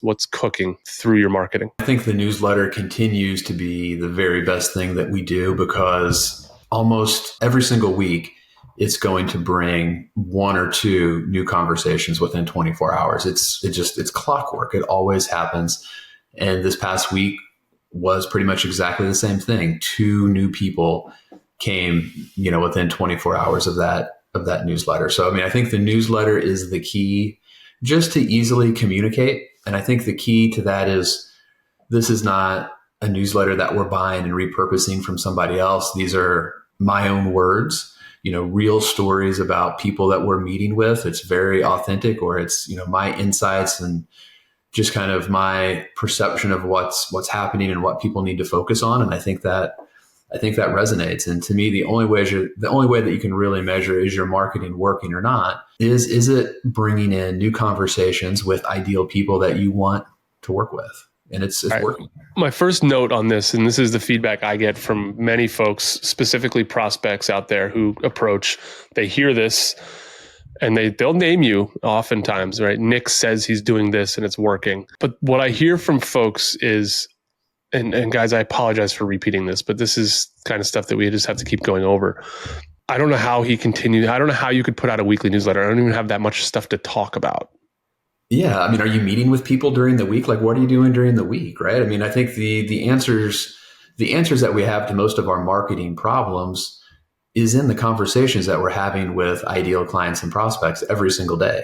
what's cooking through your marketing? I think the newsletter continues to be the very best thing that we do because almost every single week, it's going to bring one or two new conversations within 24 hours. It's clockwork. It always happens. And this past week was pretty much exactly the same thing. Two new people came, within 24 hours of that newsletter. So, I think the newsletter is the key just to easily communicate. And I think the key to that is this is not a newsletter that we're buying and repurposing from somebody else. These are my own words, real stories about people that we're meeting with. It's very authentic, or it's, my insights and just kind of my perception of what's happening and what people need to focus on. And I think that resonates. And to me, the only way that you can really measure is your marketing working or not is it bringing in new conversations with ideal people that you want to work with. And it's working. My first note on this, and this is the feedback I get from many folks, specifically prospects out there who approach, they hear this and they'll name you oftentimes, right? Nic says he's doing this and it's working. But what I hear from folks is, and guys, I apologize for repeating this, but this is kind of stuff that we just have to keep going over. I don't know how he continued. I don't know how you could put out a weekly newsletter. I don't even have that much stuff to talk about. Yeah. Are you meeting with people during the week? Like, what are you doing during the week? Right. I think the answers that we have to most of our marketing problems is in the conversations that we're having with ideal clients and prospects every single day.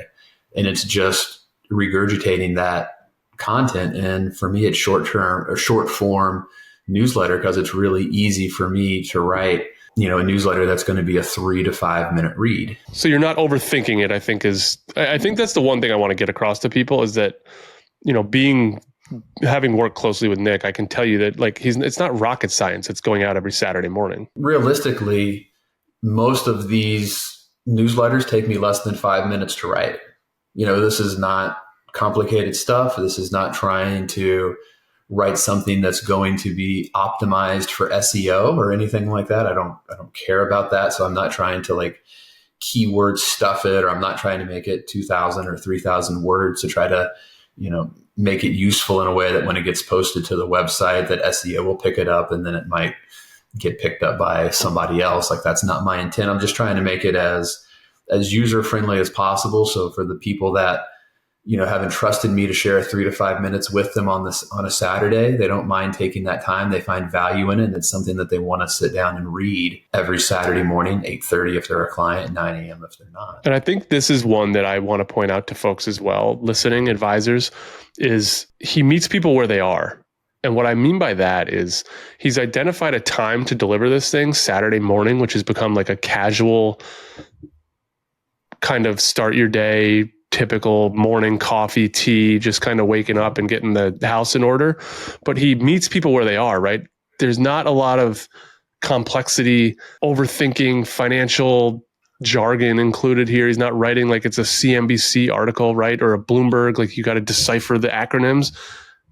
And it's just regurgitating that content. And for me, it's short form newsletter because it's really easy for me to write, a newsletter that's going to be a 3 to 5 minute read. So you're not overthinking it, I think that's the one thing I want to get across to people is that, having worked closely with Nic, I can tell you that it's not rocket science. It's going out every Saturday morning. Realistically, most of these newsletters take me less than 5 minutes to write. This is not complicated stuff. This is not trying to write something that's going to be optimized for SEO or anything like that. I don't care about that. So I'm not trying to keyword stuff it, or I'm not trying to make it 2,000 or 3,000 words to try to, make it useful in a way that when it gets posted to the website that SEO will pick it up and then it might get picked up by somebody else. That's not my intent. I'm just trying to make it as user friendly as possible. So for the people that, have entrusted me to share 3 to 5 minutes with them on a Saturday, they don't mind taking that time. They find value in it. And it's something that they want to sit down and read every Saturday morning, 8:30 if they're a client, 9 a.m. if they're not. And I think this is one that I want to point out to folks as well, listening advisors, is he meets people where they are. And what I mean by that is he's identified a time to deliver this thing, Saturday morning, which has become like a casual kind of start your day, typical morning coffee, tea, just kind of waking up and getting the house in order. But he meets people where they are, right? There's not a lot of complexity, overthinking, financial jargon included here. He's not writing like it's a CNBC article, right? Or a Bloomberg, like you got to decipher the acronyms.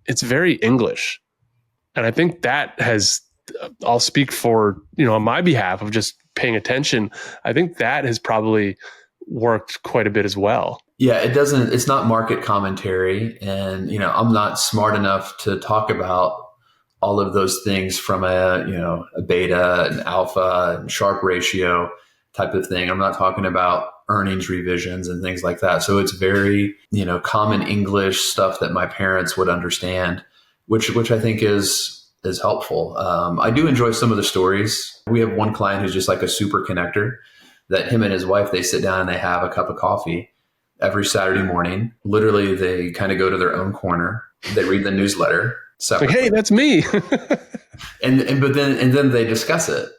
It's very English. And I think that I'll speak for, on my behalf of just paying attention. I think that has probably worked quite a bit as well. Yeah, it's not market commentary. And, I'm not smart enough to talk about all of those things from a beta and alpha and Sharpe ratio type of thing. I'm not talking about earnings revisions and things like that. So it's very, common English stuff that my parents would understand, which I think is helpful. I do enjoy some of the stories. We have one client who's just like a super connector that him and his wife, they sit down and they have a cup of coffee every Saturday morning. Literally, they kind of go to their own corner. They read the newsletter separately. Like, hey, that's me. and then they discuss it,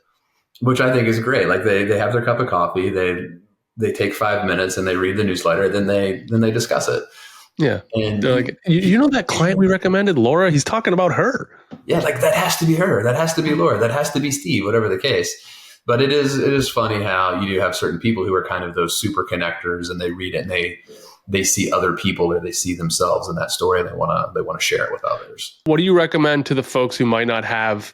which I think is great. Like they have their cup of coffee, they take 5 minutes and they read the newsletter, then they discuss it. Yeah. And they're like, you know that client we recommended, Laura? He's talking about her. Yeah, that has to be her. That has to be Laura. That has to be Steve, whatever the case. But it is funny how you do have certain people who are kind of those super connectors, and they read it and they see other people or they see themselves in that story and they want to share it with others. What do you recommend to the folks who might not have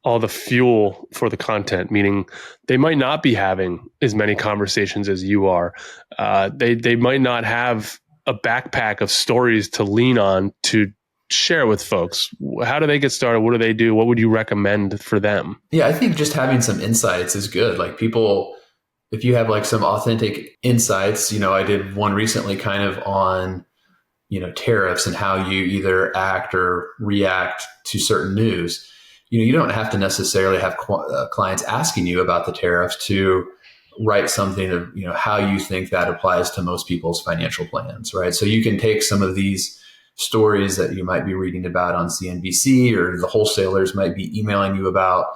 all the fuel for the content, meaning they might not be having as many conversations as you are? They might not have a backpack of stories to lean on to share with folks? How do they get started? What do they do? What would you recommend for them? Yeah, I think just having some insights is good. Like people, if you have like some authentic insights, I did one recently kind of on, tariffs and how you either act or react to certain news. You don't have to necessarily have clients asking you about the tariffs to write something of, how you think that applies to most people's financial plans, right? So you can take some of these stories that you might be reading about on CNBC or the wholesalers might be emailing you about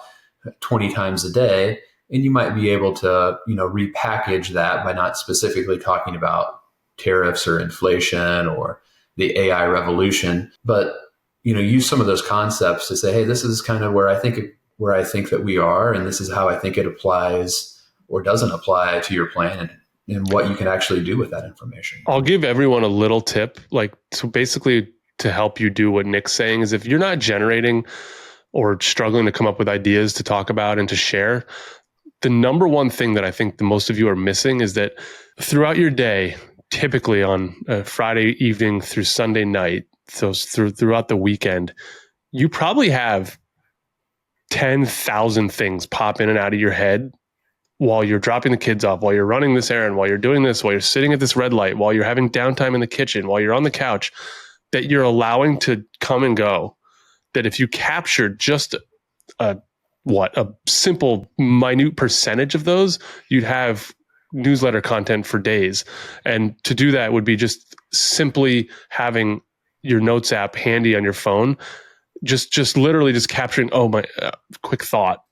20 times a day, and you might be able to, repackage that by not specifically talking about tariffs or inflation or the AI revolution, but use some of those concepts to say, hey, this is kind of where I think that we are, and this is how I think it applies or doesn't apply to your plan, and what you can actually do with that information. I'll give everyone a little tip, so basically to help you do what Nick's saying is if you're not generating or struggling to come up with ideas to talk about and to share, the number one thing that I think the most of you are missing is that throughout your day, typically on Friday evening through Sunday night, so throughout the weekend, you probably have 10,000 things pop in and out of your head while you're dropping the kids off, while you're running this errand, while you're doing this, while you're sitting at this red light, while you're having downtime in the kitchen, while you're on the couch, that you're allowing to come and go. That if you capture just a simple, minute percentage of those, you'd have newsletter content for days. And to do that would be just simply having your notes app handy on your phone, just literally just capturing, quick thought.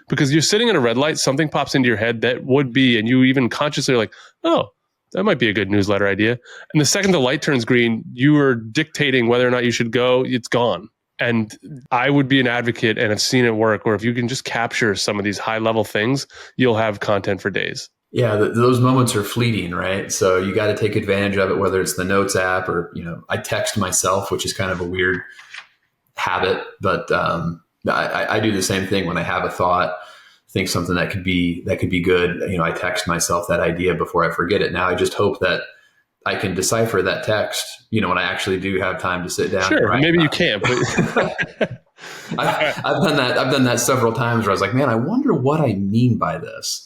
Because you're sitting at a red light, something pops into your head that would be, and you even consciously are like, oh, that might be a good newsletter idea. And the second the light turns green, you are dictating whether or not you should go, it's gone. And I would be an advocate, and I've seen it work, where if you can just capture some of these high level things, you'll have content for days. Yeah, those moments are fleeting, right? So you got to take advantage of it, whether it's the Notes app or, I text myself, which is kind of a weird habit, but I do the same thing when I have a thought, think something that could be good. I text myself that idea before I forget it. Now I just hope that I can decipher that text, when I actually do have time to sit down. Sure, maybe you can't. But I've done that several times where I was like, man, I wonder what I mean by this.